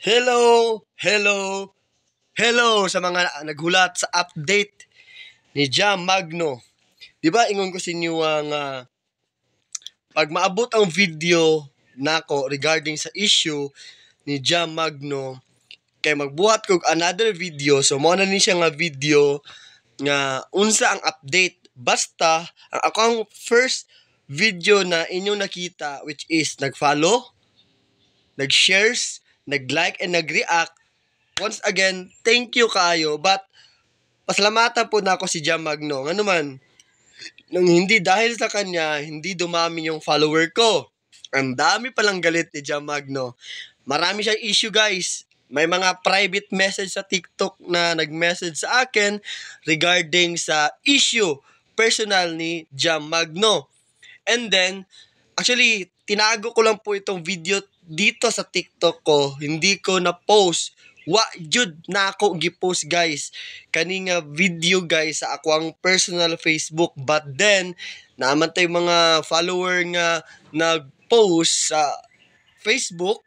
Hello, hello, hello sa mga naghulat sa update ni Jam Magno. Di ba ingon ko sa inyo ang pag maabot ang video nako regarding sa issue ni Jam Magno kay magbuhat ko another video, so mo na ni siya nga video nga unsa ang update. Basta ang akong first video na inyong nakita, which is nag-follow, nag-shares, nag-like and nag-react. Once again, thank you kaayo, but pasalamatan po na ako si Jam Magno. Nga naman, nung hindi dahil sa kanya, hindi dumami yung follower ko. Ang dami palang galit ni Jam Magno. Marami siyang issue, guys. May mga private message sa TikTok na nag-message sa akin regarding sa issue personal ni Jam Magno. And then, actually, tinago ko lang po itong video dito sa TikTok ko. Hindi ko na-post. Wa jud na ako gi-post, guys. Kani nga video, guys, sa ako ang personal Facebook. But then, naman tayo mga follower nga nag-post sa Facebook.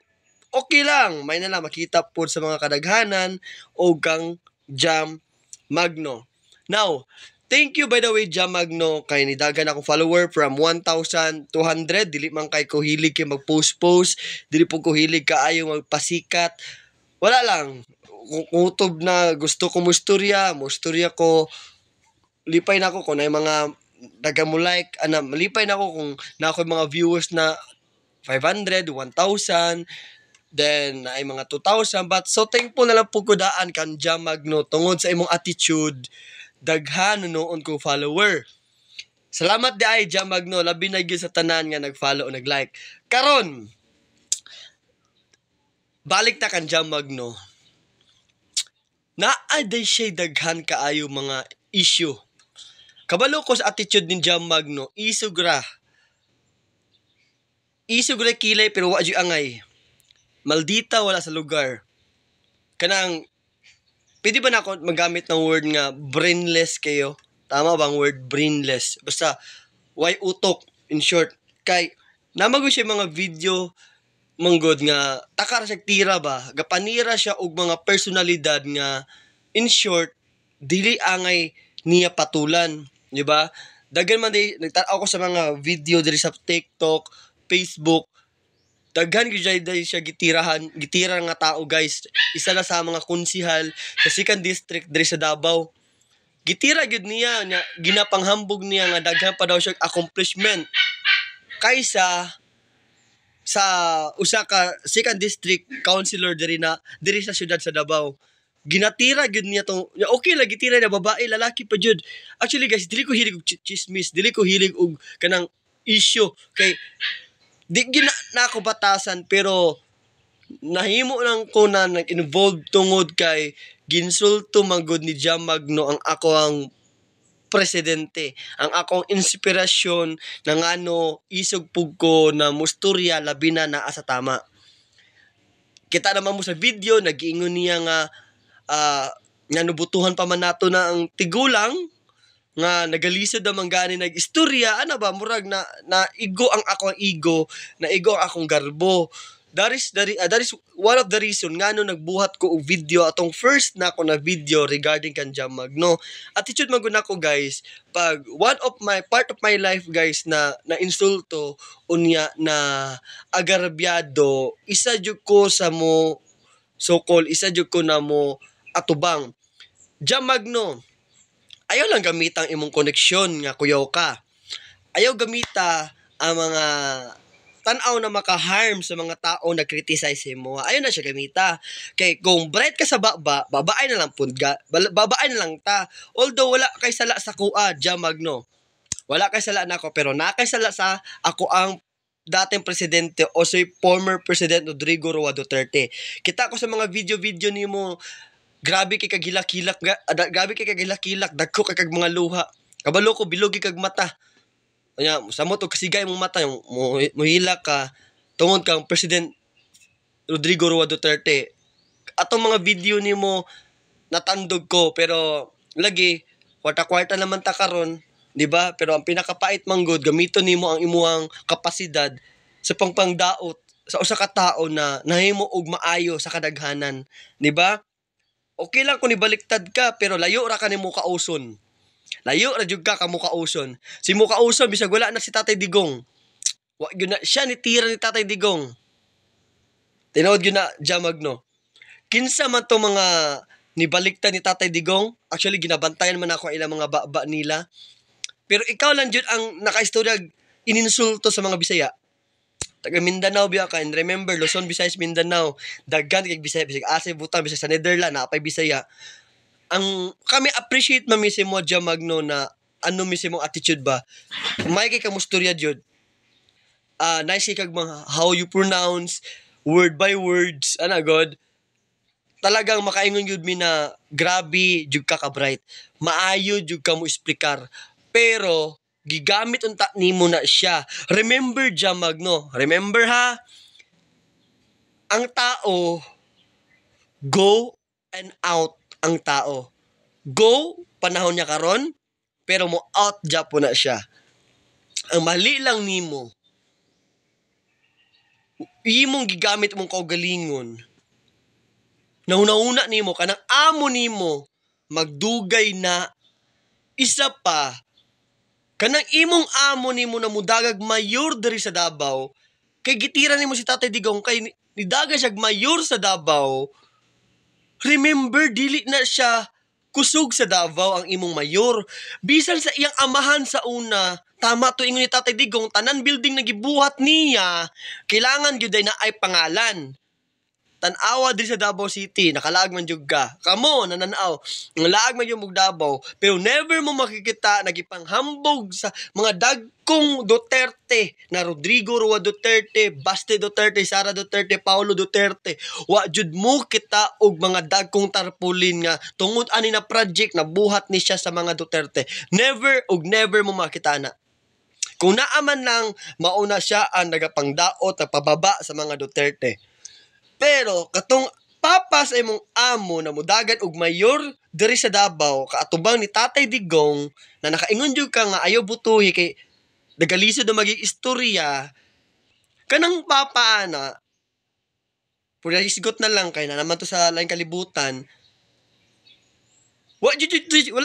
Okay lang. May na lang makita po sa mga kadaghanan o kang Jam Magno. Now, thank you by the way Jam Magno kay nidagan akong follower from 1,200. Dili man kay ko hilig kay mag-post-post. Dili po ko hilig kaayo magpasikat. Wala lang. Kutob na gusto ko musturya ko. Lipay na ako kung na mga daga mo like. Malipay na ako kung na ako mga viewers na 500, 1,000. Then, ay mga 2,000. But so thankful na lang po ko daan kan Jam Magno tungod sa imong attitude. Daghan noon ko follower. Salamat di ay Jam Magno. Labi na gyud sa tanan nga nag-follow o nag-like. Karon, balik ta kan Jam Magno. Naaday siya daghan kaayo mga issue. Kabalo ko sa attitude ni Jam Magno, isugra kilay pero wa jud angay. Maldita wala sa lugar. Kanang pwede ba na ako magamit ng word nga brainless kayo? Tama bang word brainless? Basta why utok in short. Kay namagoy siya mga video manggod nga takar siya tira ba, gapanira siya og mga personalidad nga in short dili angay niya patulan, di ba? Daghan man di nagtanaw ko sa mga video diri sa TikTok, Facebook. Daghan gyud siya gitira nga tao, guys. Isa na sa mga konsihal sa second district diri sa Davao. Gitira gyud niya nga ginapanghambog niya nga daghan pa daw siya accomplishment kaysa sa usa ka second district councilor diri sa syudad sa Davao. Ginatira gyud niya tong okay lang gitira na babae lalaki pa jud. Actually, guys, dili ko hilig og chismis, dili ko hilig og kanang issue kay di gina na ako batasan, pero nahimo lang ko na nag-involve tungod kay ginsulto magud ni Jam Magno ang ako ang presidente, ang akong inspirasyon na ngano isog pug ko na musturya labi na naa sa tama. Kita naman mo sa video nagiingon niya nga nanubutuhan pa man nato na ang tigulang nga nagalisod naman gani nag-istorya ba murag na igo ang akong ego, na igo ang akong garbo. That is one of the reason nga no nagbuhat ko og video atong first na ako na video regarding kan Jam Magno. Attitude magud nako, guys, pag one of my part of my life, guys, na insulto unya na agarbyado, isa jud ko sa mo so-called, isa jud ko na mo atubang. Jam Magno, ayaw lang gamita ang imong koneksyon nga kuyaw ka. Ayaw gamita ang mga tanaw na maka-harm sa mga tao na criticize mo. Ayaw na siya gamita. Kay kung bright ka sa babae na lang punga, babae na lang ta. Although wala kay sala sa kuha, Jam Magno. Wala kay sala nako, pero nakay sala sa ako ang dating presidente o si former President Rodrigo Roa Duterte. Kita ko sa mga video nimo, grabe kay kagilak-hilak, dagko kay kag mga luha. Kabalo ko bilogi kag mata. Kanya, samot o kasigay mong mata, yung muhila ka, tungod kang President Rodrigo Roa Duterte. Atong mga video ni mo, natandog ko, pero lagi, kwarta-kwarta naman ta karon, di ba? Pero ang pinakapait manggod, gamito ni mo ang imuang kapasidad sa pangpangdaot sa usa ka tawo na nahimo og maayo sa kadaghanan, di ba? Okay lang kung ibaliktad ka pero layo ra ka nimo kauson. Layo ra jud ka kauson. Si mo kauson bisag wala na si Tatay Digong. Wa gyud na siya ni tira ni Tatay Digong. Tinuod gyud na Jamagno. Kinsa man to mga nibaliktad ni Tatay Digong? Actually ginabantayan man ako ilang mga baba nila. Pero ikaw lang jud ang nakaistorya ininsulto sa mga Bisaya. Taga Mindanao biya ka, and remember Luzon, Visayas, Mindanao, daghan kay Bisaya, bisag asa butang bisag sa Netherlands napay Bisaya. Ang kami appreciate man mismo Jamagno na ano mismo attitude ba. May kay kamustorya jud. Nice kag mga how you pronounce word by words, ana god. Talagang makaingon jud mi na grabe jud ka bright. Maayo jud ka mo explicar. Pero gigamit unta nimo na siya. Remember Jamagno, remember ha? Ang tao go and out ang tao. Go panahon niya karon, pero mo out ja po na siya. Ang mali lang nimo, imong gigamit mong kaugalingon. Nauna-una nimo kanang amo nimo magdugay na isa pa kanang imong amo nimo na mudagag mayor diri sa Davao, kay gitira nimo si Tatay Digong kay nidagay siya mayor sa Davao. Remember, dili na siya kusog sa Davao ang imong mayor. Bisan sa iyang amahan sa una, tama to ingon ni Tatay Digong, tanan building na gibuhat niya, kailangan gyud na ay pangalan. Tanawa diri sa Davao City, nakalaag man jud ka. Kamo nananaw, laag man jud mog Davao, pero never mo makikita nagipanghambog sa mga dagkong Duterte na Rodrigo Roa Duterte, Baste Duterte, Sara Duterte, Paulo Duterte. Wa jud mo kita og mga dagkong tarpaulin nga tungod ani na project na buhat ni siya sa mga Duterte. Never og never mo makita na. Kung naaman lang mauna siya ang nagapangdaot na pababa sa mga Duterte. Pero katong papa sa imong amo na mudagan og mayor diri sa Davao kaatubang ni Tatay Digong na nakaingon jud ka nga ayaw butuhi kay nagalisod na maging istorya, kanang papa ana pura isgot na lang kay na naman to sa lain kalibutan. Wala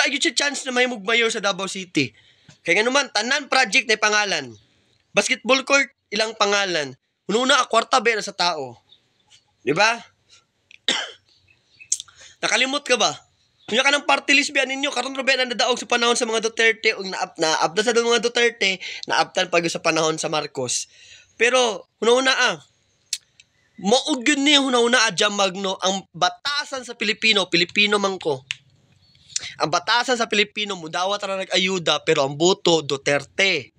jud siya chance na mahimog mayor sa Davao City. Kay nga naman tanan project na pangalan. Basketball court ilang pangalan. Una kwarta ba na sa tao. Di ba? Nakalimot ka ba? Kung ka ng party list biyan ninyo, karon ra ba na nadaog sa panahon sa mga Duterte o naapda sa mga Duterte, naaptan pag sa panahon sa Marcos. Pero, huna-una maug yun niya huna-una Jamagno, ang batasan sa Pilipino man ko. Ang batasan sa Pilipino, mudawat ra nag-ayuda, pero ang boto, Duterte.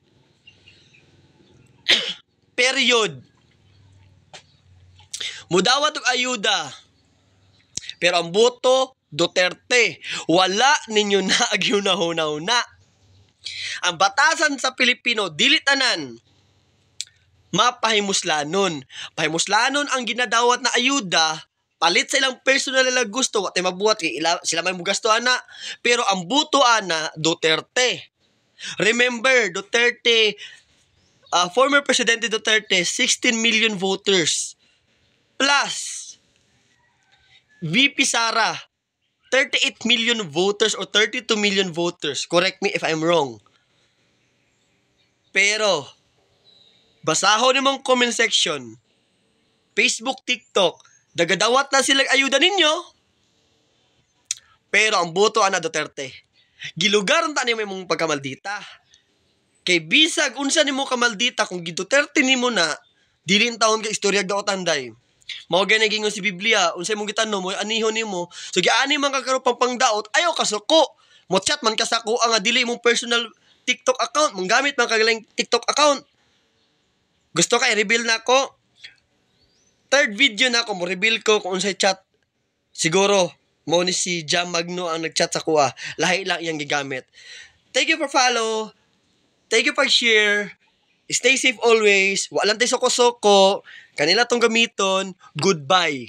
Period. Mudawat og ayuda. Pero ang boto, Duterte. Wala ninyo na agyunahuna-una. Ang batasan sa Pilipino, dili tanan mapahimuslanon. Pahimuslanon ang ginadawat na ayuda, palit sa ilang personal na gusto, wate mabuhat kay sila may mugasto ana. Pero ang boto ana, Duterte. Remember, Duterte, former Presidente Duterte, 16 million voters. Plus, VP Sara, 38 million voters or 32 million voters. Correct me if I'm wrong. Pero, basahon nimong comment section, Facebook, TikTok, dagadawat na silang ayuda ninyo, pero ang boto ana Duterte. Gilugar ta nimo imong pagkamaldita. Kay bisag unsa nimo kamaldita kung Duterte nimo na, dili taon ka istorya daw tanday. Mao gani gingon si Biblia, unsay mong gitanong mo anihon nimo. So giani man ka karon pangdaot, ayaw ka suko. Mo chat man ka sa ko nga dili mong personal TikTok account, mong gamit man kagaling TikTok account. Gusto ka i-reveal na ko? Third video na ako mo reveal ko kung unsay chat. Siguro mo ni si Jamagno ang nagchat sa kuha. Lahi lang iyang gigamit. Thank you for follow. Thank you for share. Stay safe always. Walang tayo soko-soko. Kanila tong gamiton. Goodbye.